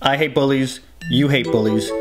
I hate bullies, you hate bullies.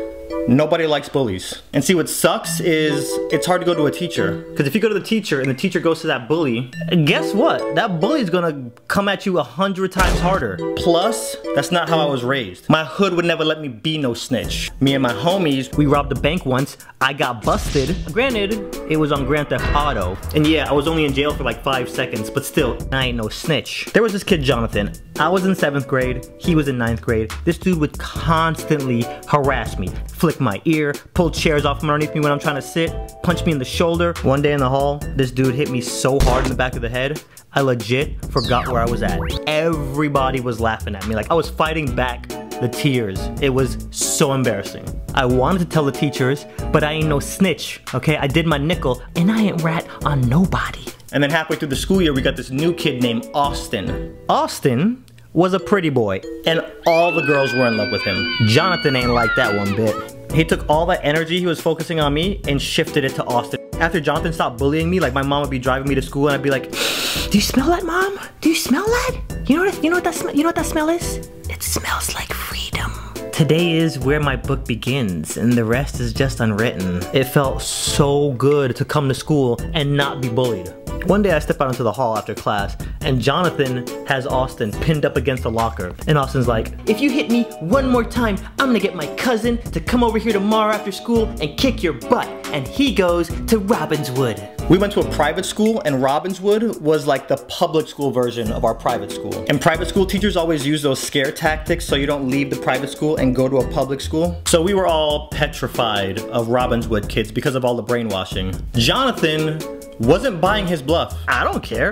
Nobody likes bullies. And see, what sucks is it's hard to go to a teacher. Because if you go to the teacher and the teacher goes to that bully, guess what? That bully's gonna come at you 100 times harder. Plus, that's not how I was raised. My hood would never let me be no snitch. Me and my homies, we robbed a bank once. I got busted. Granted, it was on Grand Theft Auto. And yeah, I was only in jail for like 5 seconds, but still, I ain't no snitch. There was this kid, Jonathan. I was in 7th grade, he was in 9th grade. This dude would constantly harass me, flick my ear, pull chairs off from underneath me when I'm trying to sit, punch me in the shoulder. One day in the hall, this dude hit me so hard in the back of the head, I legit forgot where I was at. Everybody was laughing at me, like I was fighting back the tears. It was so embarrassing. I wanted to tell the teachers, but I ain't no snitch, okay? I did my nickel, and I ain't rat on nobody. And then halfway through the school year, we got this new kid named Austin. Austin was a pretty boy, and all the girls were in love with him. Jonathan ain't like that one bit. He took all that energy he was focusing on me and shifted it to Austin. After Jonathan stopped bullying me, like my mom would be driving me to school and I'd be like, do you smell that, Mom? Do you smell that? You know what that smell is? It smells like freedom. Today is where my book begins and the rest is just unwritten. It felt so good to come to school and not be bullied. One day I step out into the hall after class and Jonathan has Austin pinned up against a locker. And Austin's like, if you hit me one more time, I'm gonna get my cousin to come over here tomorrow after school and kick your butt. And he goes to Robbinswood. We went to a private school and Robbinswood was like the public school version of our private school. And private school teachers always use those scare tactics so you don't leave the private school and go to a public school. So we were all petrified of Robbinswood kids because of all the brainwashing. Jonathan wasn't buying his bluff. I don't care.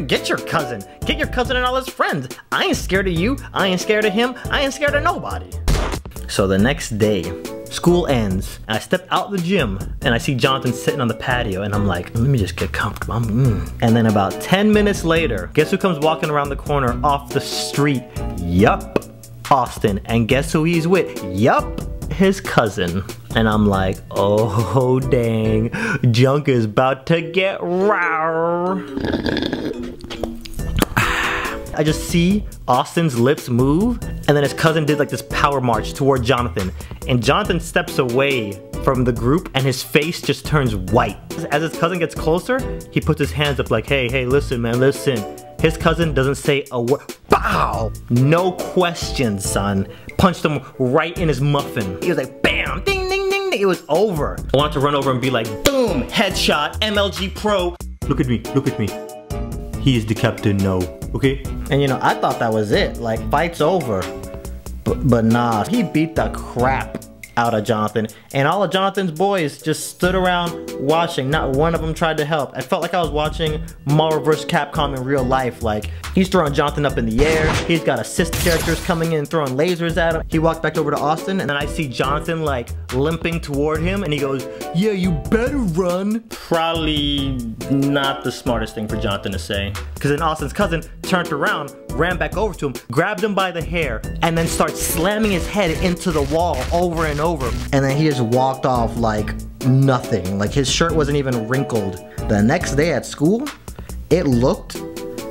Get your cousin. Get your cousin and all his friends. I ain't scared of you. I ain't scared of him. I ain't scared of nobody. So the next day, school ends, and I step out the gym, and I see Jonathan sitting on the patio, and I'm like, let me just get comfortable. And then about 10 minutes later, guess who comes walking around the corner off the street? Yup, Austin. And guess who he's with? Yup, his cousin. And I'm like, oh dang, junk is about to get raw. I just see Austin's lips move, and then his cousin did like this power march toward Jonathan. And Jonathan steps away from the group and his face just turns white. As his cousin gets closer, he puts his hands up like, hey, listen, man, listen. His cousin doesn't say a word. Bow! No questions, son. Punched him right in his muffin. He was like, bam, ding, ding, ding, ding. It was over. I wanted to run over and be like, boom, headshot, MLG Pro. Look at me, look at me. He is the captain now, okay? And you know, I thought that was it. Like, fight's over. But nah, he beat the crap out of Jonathan. And all of Jonathan's boys just stood around watching. Not one of them tried to help. I felt like I was watching Marvel vs. Capcom in real life. Like, he's throwing Jonathan up in the air. He's got assist characters coming in and throwing lasers at him. He walked back over to Austin, and then I see Jonathan like limping toward him, and he goes, yeah, you better run. Probably not the smartest thing for Jonathan to say. Because then Austin's cousin turned around, ran back over to him, grabbed him by the hair, and then starts slamming his head into the wall over and over. And then he just walked off like nothing. Like his shirt wasn't even wrinkled. The next day at school, it looked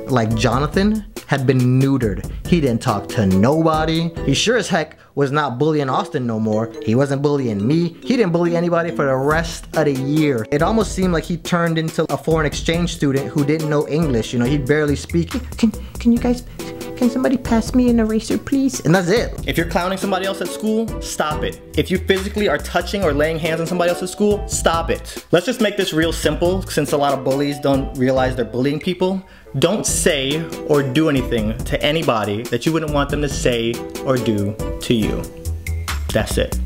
like Jonathan had been neutered. He didn't talk to nobody. He sure as heck was not bullying Austin no more. He wasn't bullying me. He didn't bully anybody for the rest of the year. It almost seemed like he turned into a foreign exchange student who didn't know English. You know, he'd barely speak. Can you guys, can somebody pass me an eraser, please? And that's it. If you're clowning somebody else at school, stop it. If you physically are touching or laying hands on somebody else at school, stop it. Let's just make this real simple, since a lot of bullies don't realize they're bullying people. Don't say or do anything to anybody that you wouldn't want them to say or do to you. That's it.